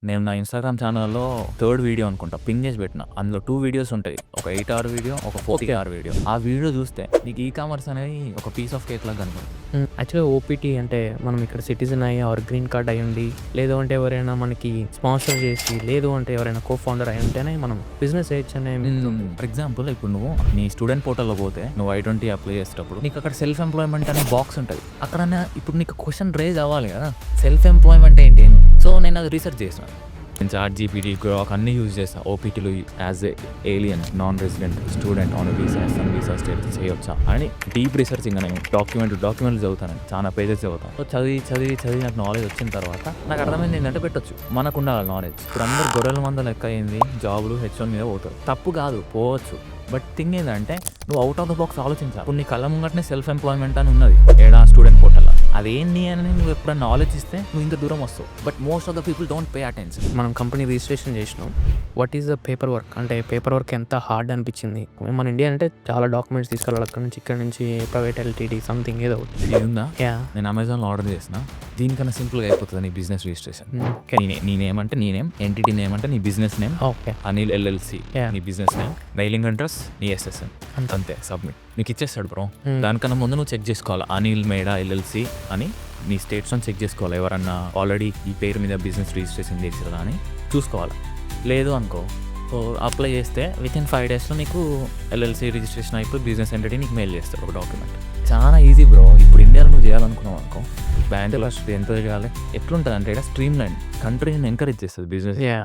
నేను నా ఇన్‌స్టాగ్రామ్ ఛానల్‌లో థర్డ్ వీడియో అనుకుంటా పింగ్ చేసి పెట్టిన. అందులో 2 వీడియోస్ ఉంటాయి. ఒక 8 అవర్ వీడియో, ఒక 40 అవర్ వీడియో. ఆ వీడియో చూస్తే నీకు కామర్స్ అనేది ఒక పీస్ ఆఫ్ కేక్ లాగా కనపడుతుంది. యాక్చువల్‌గా ఓపీటీ అంటే మనం ఇక్కడ సిటిజన్ అయ్యి ఆర్ గ్రీన్ కార్డ్ అయ్యి ఉండి, లేదు అంటే ఎవరైనా మనకి స్పాన్సర్ చేసి, లేదు అంటే ఎవరైనా కో ఫౌండర్ అయి ఉంటేనే మనం బిజినెస్ చేయొచ్చు అనే ఫర్ ఎగ్జాంపుల్ ఇప్పుడు నువ్వు నీ స్టూడెంట్ పోర్టల్‌లో పోతే నువ్వు I-20 అప్లై చేసేటప్పుడు నీకు అక్కడ సెల్ఫ్ ఎంప్లాయ్మెంట్ అనే బాక్స్ ఉంటుంది. అక్కడ ఇప్పుడు నీకు క్వశ్చన్ రేజ్ అవ్వాలి కదా, సెల్ఫ్ ఎంప్లాయ్మెంట్ ఏంటి? సో నేను అది రీసెర్చ్ చేసాను. నేను ChatGPT, Grok అన్నీ యూజ్ చేస్తాను. ఓపీటీలో as a alien, non resident, student on visa, ఎస్1 వీసా స్టేట్ చేయొచ్చా అని డీప్ రీసెర్చింగ్ అని డాక్యుమెంట్లు చదువుతాను. చాలా పేజెస్ చదువుతాను. సో చదివి నాకు నాలెడ్జ్ వచ్చిన తర్వాత నాకు అర్థమైంది ఏంటంటే పెట్టొచ్చు, మనకు ఉండాలి నాలెడ్జ్. ఇప్పుడు అందరు గొర్రెల మంద లెక్క అయింది, జాబులు H1 మీద పోతారు. తప్పు కాదు, పోవచ్చు. బట్ థింగ్ ఏంటంటే నువ్వు అవుట్ ఆఫ్ ద బాక్స్ ఆలోచించాలి. ఇప్పుడు నీ కళ్ళ ముంగటనే సెల్ఫ్ ఎంప్లాయ్మెంట్ అని ఉన్నది ఏడా స్టూడెంట్ పోర్టల్. అదేంటి అని నువ్వు ఎప్పుడన్నా ఆలోచిస్తే నువ్వు ఇంత దూరం వస్తావు. But most of the people don't pay attention. మనం కంపెనీ రిజిస్ట్రేషన్ చేసినాం. What is the paper work? అంటే పేపర్ వర్క్ ఎంత హార్డ్ అనిపించింది? మన ఇండియా అంటే చాలా డాక్యుమెంట్స్ తీసుకెళ్ళాలి. ఇక్కడ నుంచి ప్రైవేట్ ఎల్టీడీ సంథింగ్ ఏదో ఒకటి. ఇది ఉందా? యా, నేను అమెజాన్లో ఆర్డర్ చేసిన. దీనికన్నా సింపుల్గా అయిపోతుంది నీ బిజినెస్ రిజిస్ట్రేషన్. నీ నేమ్ అంటే నీ నేమ్, ఎంటిటీ నేమ్ అంటే నీ business name, okay, Anil LLC నీ బిజినెస్ నేమ్, మెయిలింగ్ అడ్రస్ నీ SSN, అంతే. సబ్మిట్ నీకు ఇచ్చేస్తాడు బ్రో. దానికన్నా ముందు నువ్వు చెక్ చేసుకోవాలి. అనిల్ మేడా LLC అని నీ స్టేట్స్లో చెక్ చేసుకోవాలి. ఎవరన్నా ఆల్రెడీ ఈ పేరు మీద బిజినెస్ రిజిస్ట్రేషన్ చేసిరా అని చూసుకోవాలి. లేదు అనుకో, అప్లై చేస్తే వితిన్ 5 daysలో నీకు LLC రిజిస్ట్రేషన్ అయిపోయి బిజినెస్ ఎంటిటీ నీకు మెయిల్ చేస్తారు ఒక డాక్యుమెంట్. చాలా ఈజీ బ్రో. ఇప్పుడు ఇండియాలో నువ్వు చేయాలనుకున్నావు అనుకో, బ్యాంకులో ఎంత చేయాలి, ఎట్లుంటుంది అంటే ఇక్కడ స్ట్రీమ్ లైన్ కంట్రీని ఎంకరేజ్ చేస్తుంది బిజినెస్. యా,